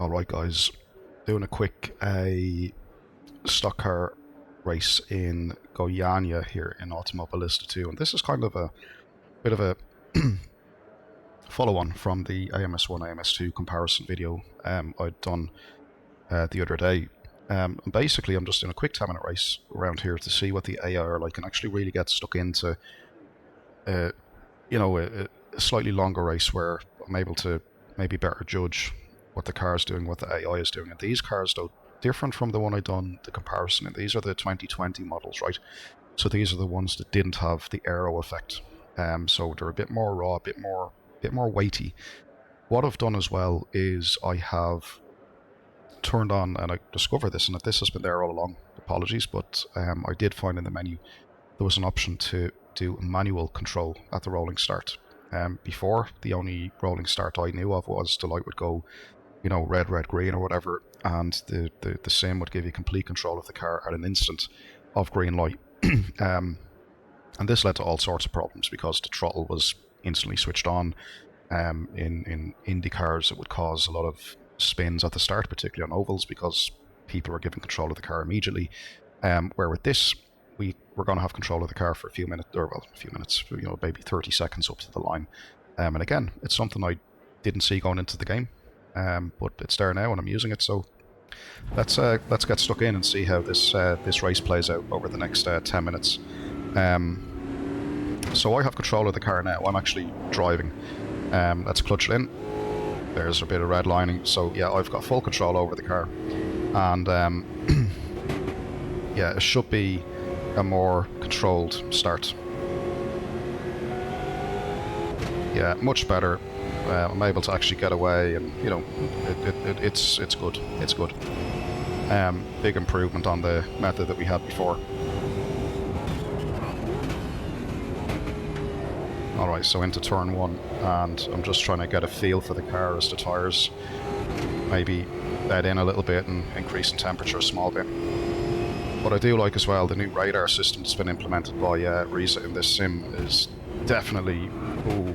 Alright guys, doing a quick stock car race in Goiânia here in Automobilista 2, and this is kind of a bit of a follow-on from the AMS1 AMS2 comparison video I'd done the other day. And basically I'm just doing a quick 10-minute race around here to see what the AI are like and actually really get stuck into a slightly longer race where I'm able to maybe better judge what the car is doing, what the AI is doing. And these cars, though, different from the one I done the comparison in. These are the 2020 models, right? So these are the ones that didn't have the aero effect. So they're a bit more raw, a bit more weighty. What I've done as well is I have turned on, and I discovered this, and this has been there all along, apologies, but I did find in the menu there was an option to do manual control at the rolling start. Before, the only rolling start I knew of was the light would go, red, green or whatever, and the sim would give you complete control of the car at an instant of green light. And this led to all sorts of problems because the throttle was instantly switched on. In Indy cars, it would cause a lot of spins at the start, particularly on ovals, because people were given control of the car immediately. Where with this, we're going to have control of the car for a few minutes, maybe 30 seconds up to the line. And again, it's something I didn't see going into the game. But it's there now and I'm using it, so let's get stuck in and see how this race plays out over the next 10 minutes. So I have control of the car now. I'm actually driving. Let's clutch it in. There's a bit of red lining, so yeah, I've got full control over the car, and yeah, it should be a more controlled start. Yeah, much better. I'm able to actually get away, and it's good. It's good. Big improvement on the method that we had before. Alright, so into turn one, and I'm just trying to get a feel for the car as the tyres maybe bed in a little bit and increase in temperature a small bit. What I do like as well, the new radar system that's been implemented by Risa in this sim is definitely... Ooh,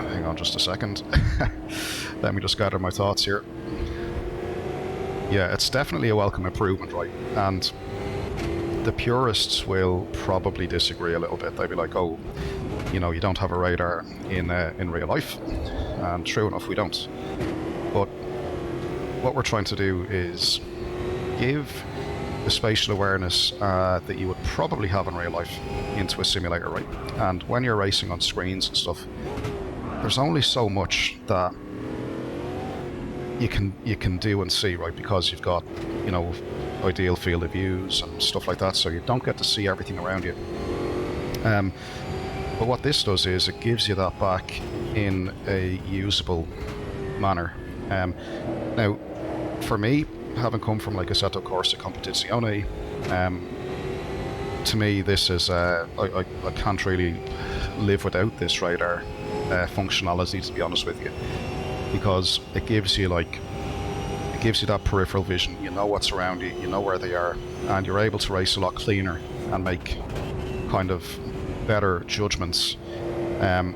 hang on just a second. Let me just gather my thoughts here. Yeah, it's definitely a welcome improvement, right? And the purists will probably disagree a little bit. They'll be like, oh, you don't have a radar in real life. And true enough, we don't. But what we're trying to do is give the spatial awareness that you would probably have in real life into a simulator, right? And when you're racing on screens and stuff, there's only so much that you can do and see, right? Because you've got, ideal field of views and stuff like that, so you don't get to see everything around you. But what this does is it gives you that back in a usable manner. Now, for me, having come from like Assetto Corsa Competizione, to me this is I can't really live without this radar functionality, to be honest with you, because it gives you that peripheral vision. You know what's around you, you know where they are, and you're able to race a lot cleaner and make kind of better judgments. And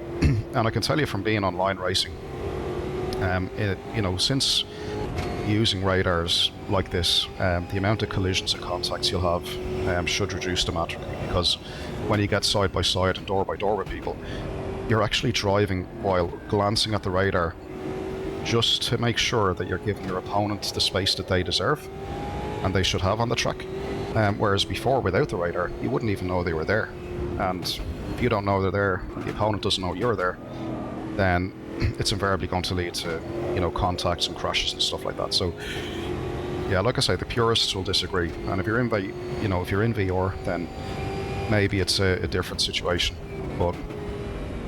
I can tell you from being online racing, since using radars like this, the amount of collisions and contacts you'll have should reduce dramatically, because when you get side by side and door by door with people, you're actually driving while glancing at the radar just to make sure that you're giving your opponent the space that they deserve and they should have on the track. Whereas before, without the radar, you wouldn't even know they were there. And if you don't know they're there, and the opponent doesn't know you're there, then it's invariably going to lead to, contacts and crashes and stuff like that. So, yeah, like I say, the purists will disagree. And if you're in VR, then maybe it's a different situation. But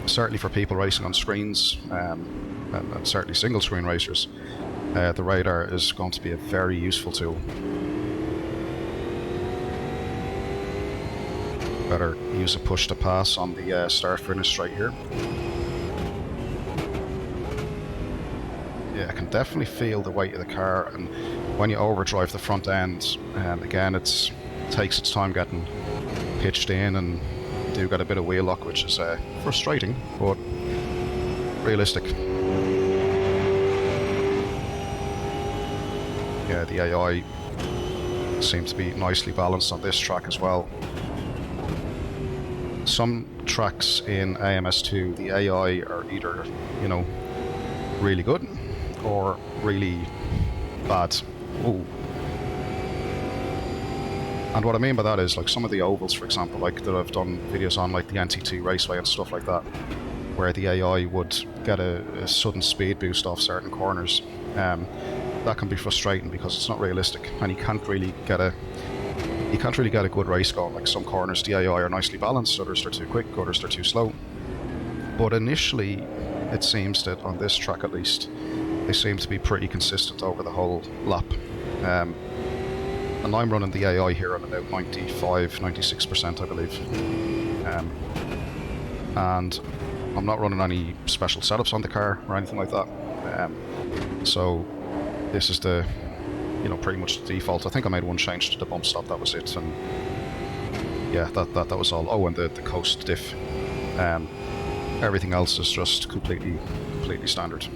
certainly for people racing on screens, and certainly single screen racers, the radar is going to be a very useful tool. Better use a push to pass on the start finish straight here. Yeah, I can definitely feel the weight of the car, and when you overdrive the front end, again, it takes its time getting pitched in, and you do get a bit of wheel lock, which is frustrating, but realistic. Yeah, the AI seems to be nicely balanced on this track as well. Some tracks in AMS2, the AI are either, you know, really good or really bad. Ooh. And what I mean by that is, like, some of the ovals, for example, like that I've done videos on, like the NT2 Raceway and stuff like that, where the AI would get a sudden speed boost off certain corners. That can be frustrating because it's not realistic, and you can't really get a good race going. Like, some corners the AI are nicely balanced, others they're too quick, others they're too slow. But initially, it seems that on this track at least, they seem to be pretty consistent over the whole lap. And I'm running the AI here on about 95-96%, I believe. And I'm not running any special setups on the car or anything like that. So this is the, you know, pretty much the default. I think I made one change to the bump stop, that was it. And yeah, that was all. Oh, and the coast diff. Everything else is just completely standard.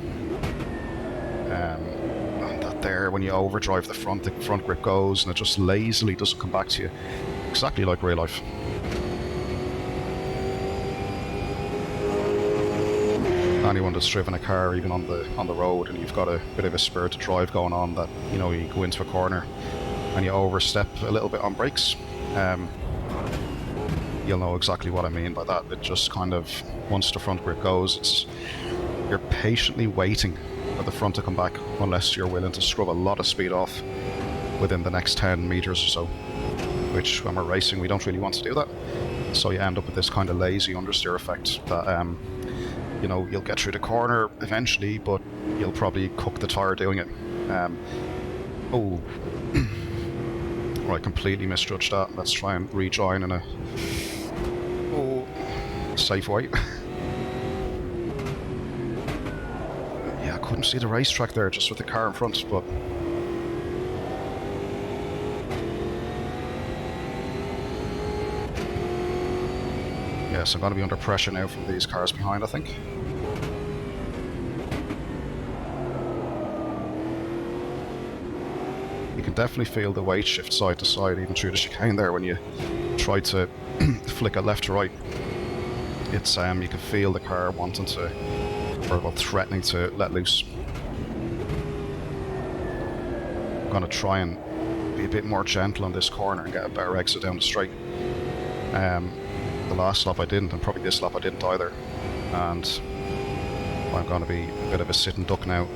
And that there, when you overdrive the front grip goes and it just lazily doesn't come back to you. Exactly like real life. Anyone that's driven a car, even on the road, and you've got a bit of a spirited drive going on, that, you know, you go into a corner and you overstep a little bit on brakes, you'll know exactly what I mean by that. It just kind of, once the front grip goes, you're patiently waiting for the front to come back, unless you're willing to scrub a lot of speed off within the next 10 meters or so, which when we're racing we don't really want to do that. So you end up with this kind of lazy understeer effect that, you know, you'll get through the corner eventually, but you'll probably cook the tyre doing it. Oh, right, completely misjudged that. Let's try and rejoin in a safe way. Yeah, I couldn't see the racetrack there just with the car in front, but yes, I'm going to be under pressure now from these cars behind, I think. You can definitely feel the weight shift side to side even through the chicane there when you try to flick it left to right. It's you can feel the car wanting to, or well, threatening to let loose. I'm going to try and be a bit more gentle on this corner and get a better exit down the straight. The last lap I didn't, and probably this lap I didn't either, and I'm going to be a bit of a sit and duck now.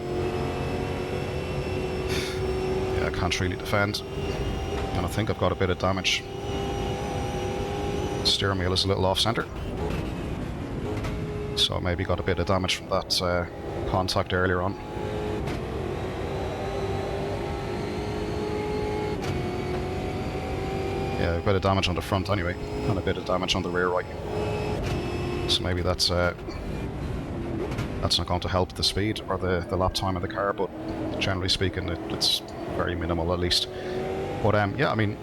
Yeah, I can't really defend, and I think I've got a bit of damage. Steering wheel is a little off centre, so maybe got a bit of damage from that contact earlier on. Yeah, a bit of damage on the front anyway, and a bit of damage on the rear right. So maybe that's not going to help the speed or the lap time of the car, but generally speaking, it's very minimal at least. But yeah, I mean,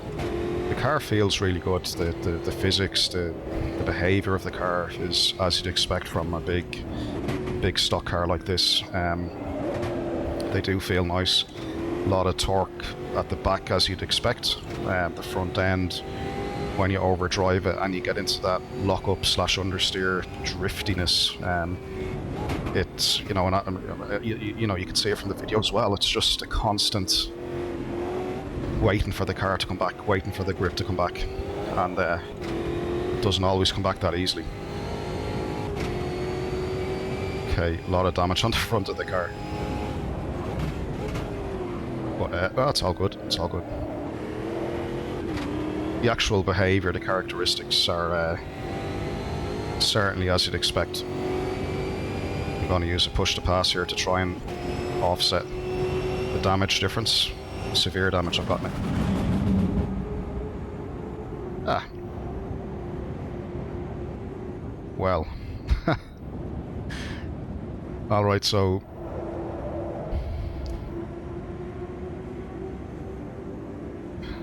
the car feels really good. The physics, the behaviour of the car is as you'd expect from a big stock car like this. They do feel nice. A lot of torque at the back as you'd expect. The front end, when you overdrive it and you get into that lock-up / understeer driftiness, it's, you know, and you know, you can see it from the video as well. It's just a constant waiting for the car to come back, waiting for the grip to come back, and it doesn't always come back that easily. Okay, a lot of damage on the front of the car. But well, it's all good, it's all good. The actual behaviour, the characteristics are certainly as you'd expect. I'm going to use a push to pass here to try and offset the damage difference, the severe damage I've got now. Ah. Well. Alright, so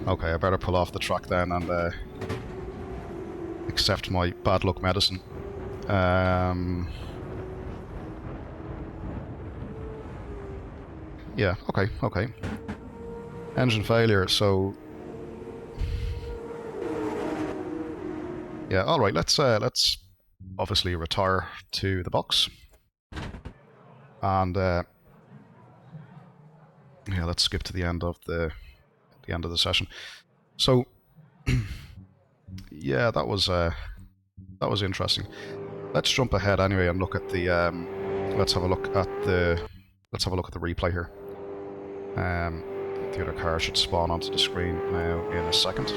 okay, I better pull off the track then and accept my bad luck medicine. Yeah, okay. engine failure, so yeah, alright, let's obviously retire to the box. And yeah, let's skip to the end of the session. So yeah, that was interesting. Let's jump ahead anyway and look at the let's have a look at the replay here. The other car should spawn onto the screen now in a second.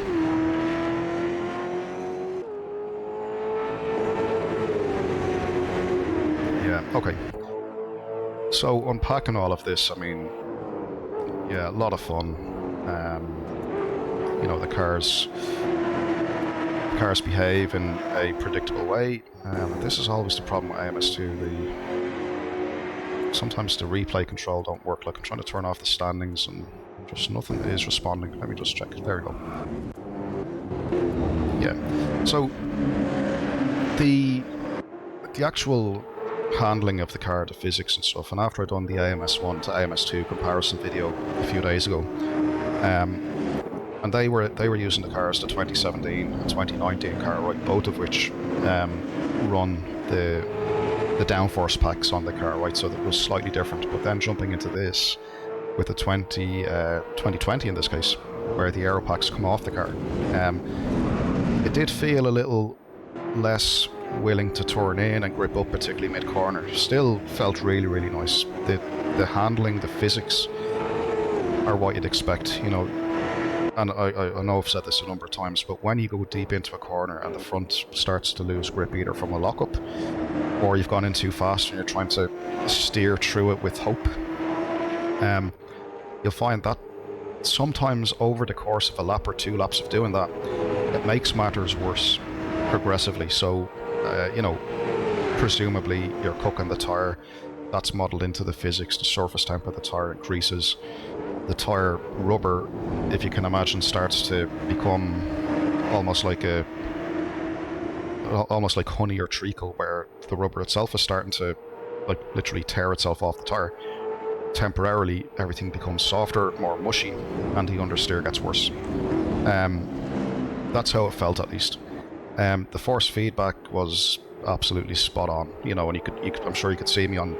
Yeah, okay. So unpacking all of this, I mean, yeah, a lot of fun. You know, the cars behave in a predictable way. This is always the problem with AMS2. Sometimes the replay control don't work. Like I'm trying to turn off the standings and just nothing is responding. Let me just check. There we go. Yeah. So the actual handling of the car, the physics and stuff, and after I'd done the AMS1 to AMS2 comparison video a few days ago, and they were using the cars, the 2017 and 2019 car, right, both of which run the downforce packs on the car, right, so that was slightly different. But then jumping into this with the 2020 in this case, where the aero packs come off the car, it did feel a little less willing to turn in and grip up, particularly mid-corner. Still felt really, really nice. The handling, the physics are what you'd expect, you know. And I know I've said this a number of times, but when you go deep into a corner and the front starts to lose grip either from a lockup or you've gone in too fast and you're trying to steer through it with hope, you'll find that sometimes over the course of a lap or 2 laps of doing that, it makes matters worse progressively. So, you know, presumably you're cooking the tyre. That's modelled into the physics. The surface temp of the tyre increases. The tyre rubber, if you can imagine, starts to become almost like honey or treacle, where the rubber itself is starting to like literally tear itself off the tyre. Temporarily, everything becomes softer, more mushy, and the understeer gets worse. That's how it felt, at least. The force feedback was absolutely spot on, you know, and you could I'm sure you could see me on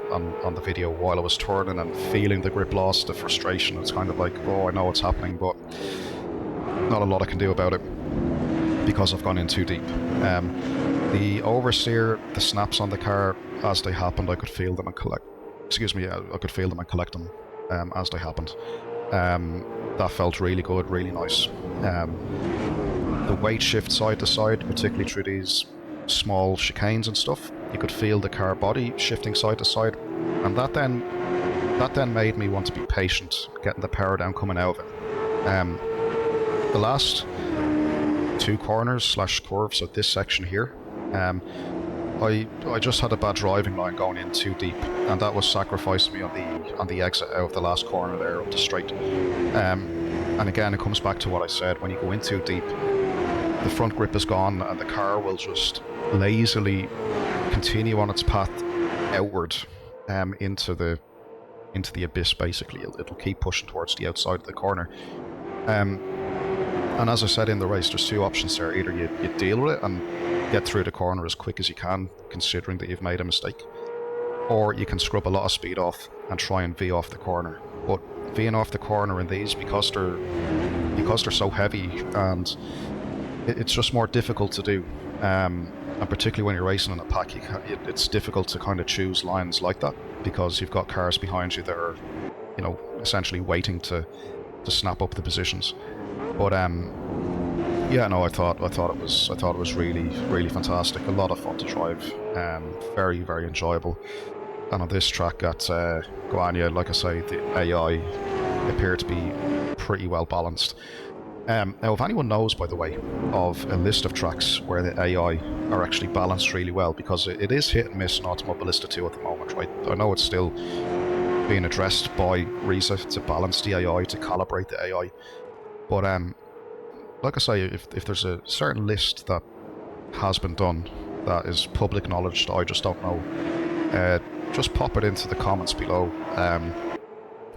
the video while I was turning and feeling the grip loss, the frustration. It's kind of like, oh, I know what's happening, but not a lot I can do about it because I've gone in too deep. The oversteer, the snaps on the car, as they happened, I could feel them and collect them as they happened. That felt really good, really nice. The weight shift side to side, particularly through these small chicanes and stuff, you could feel the car body shifting side to side, and that then made me want to be patient getting the power down coming out of it. The last 2 corners / curves of this section here, I just had a bad driving line going in too deep, and that was sacrificing me on the exit out of the last corner there up the straight. And again, it comes back to what I said: when you go in too deep, the front grip is gone and the car will just lazily continue on its path outward into the abyss. Basically, it'll keep pushing towards the outside of the corner. And as I said in the race, there's 2 options there. Either you deal with it and get through the corner as quick as you can, considering that you've made a mistake, or you can scrub a lot of speed off and try and V off the corner. But Ving off the corner in these, because they're so heavy, and it's just more difficult to do. And particularly when you're racing in a pack, it's difficult to kind of choose lines like that, because you've got cars behind you that are, you know, essentially waiting to snap up the positions. But yeah, no, I thought it was really, really fantastic. A lot of fun to drive. Very, very enjoyable. And on this track at Guanya, like I say, the AI appeared to be pretty well balanced. Now, if anyone knows, by the way, of a list of tracks where the AI are actually balanced really well, because it is hit and miss in Automobilista 2 at the moment, right? I know it's still being addressed by Risa to balance the AI, to calibrate the AI. But like I say, if there's a certain list that has been done that is public knowledge that I just don't know, just pop it into the comments below.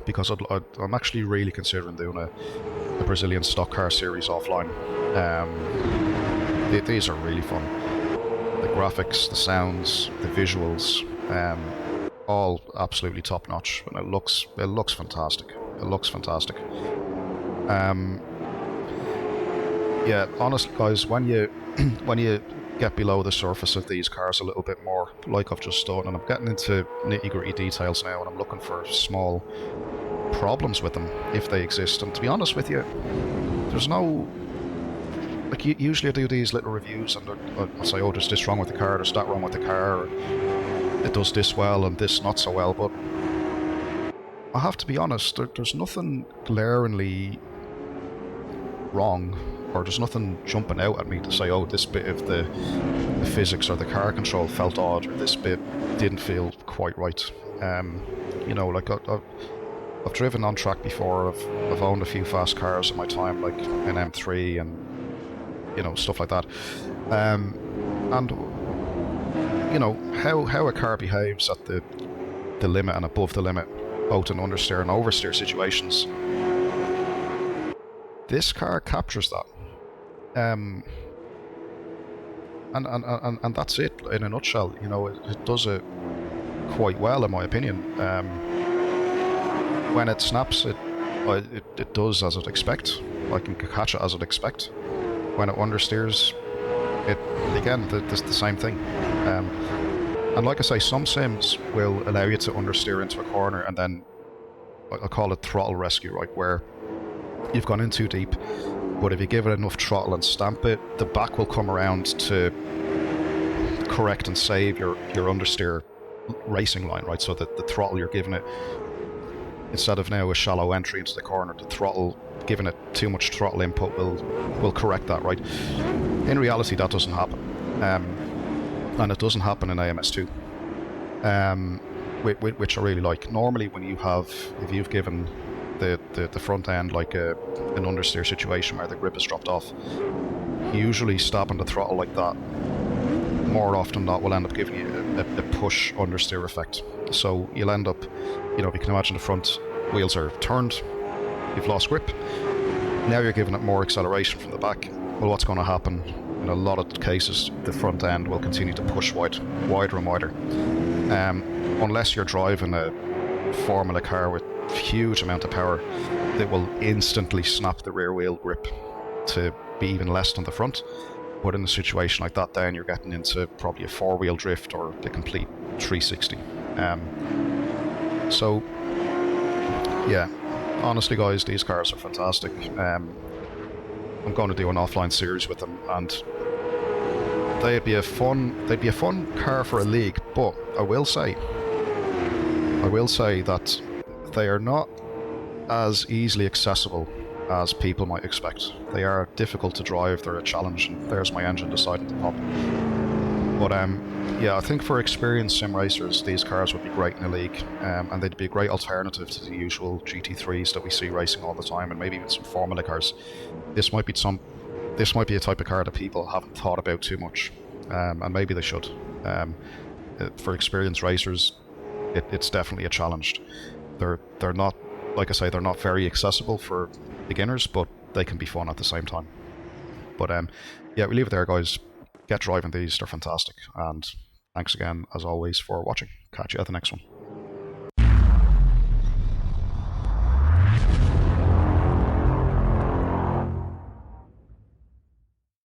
because I'm actually really considering doing a Brazilian stock car series offline. These are really fun. The graphics, the sounds, the visuals, all absolutely top notch, and it looks fantastic. It looks fantastic. Yeah, honestly, guys, when you when you get below the surface of these cars a little bit more, like I've just done, and I'm getting into nitty-gritty details now, and I'm looking for small problems with them if they exist. And to be honest with you, there's no, like, usually I do these little reviews and I'll say, oh, there's this wrong with the car, there's that wrong with the car, or it does this well and this not so well. But I have to be honest, there's nothing glaringly wrong, or there's nothing jumping out at me to say, oh, this bit of the physics or the car control felt odd, or this bit didn't feel quite right. You know, like I've driven on track before. I've owned a few fast cars in my time, like an M3 and, you know, stuff like that. And you know how a car behaves at the limit and above the limit, both in understeer and oversteer situations. This car captures that. And that's it in a nutshell. You know, it does it quite well, in my opinion. When it snaps, it does as I'd expect. I can catch it as I'd expect. When it understeers, it again the same thing. And like I say, some sims will allow you to understeer into a corner, and then I call it throttle rescue, right, where you've gone in too deep, but if you give it enough throttle and stamp it, the back will come around to correct and save your understeer racing line, right? So that the throttle you're giving it, instead of now a shallow entry into the corner, the throttle, giving it too much throttle input will correct that, right? In reality, that doesn't happen, and it doesn't happen in AMS2, which I really like. Normally, when if you've given the front end like an understeer situation where the grip is dropped off, usually stabbing the throttle like that, more often than not, will end up giving you a push understeer effect. So you'll end up, you know, if you can imagine the front wheels are turned, you've lost grip, now you're giving it more acceleration from the back. Well, what's going to happen in a lot of cases, the front end will continue to push wider and wider. Unless you're driving a Formula car with huge amount of power, that will instantly snap the rear wheel grip to be even less than the front. But in a situation like that, then you're getting into probably a four-wheel drift or the complete 360. So yeah, honestly, guys, these cars are fantastic. I'm going to do an offline series with them, and they'd be a fun car for a league. But I will say that they are not as easily accessible as people might expect. They are difficult to drive, they're a challenge, and there's my engine deciding to pop. But yeah, I think for experienced sim racers, these cars would be great in a league, and they'd be a great alternative to the usual GT3s that we see racing all the time, and maybe even some Formula cars. This might be a type of car that people haven't thought about too much, and maybe they should. For experienced racers, it's definitely a challenge. They're not, like I say, they're not very accessible for beginners, but they can be fun at the same time. But yeah, we leave it there, guys. Get driving these, they're fantastic. And thanks again, as always, for watching. Catch you at the next one.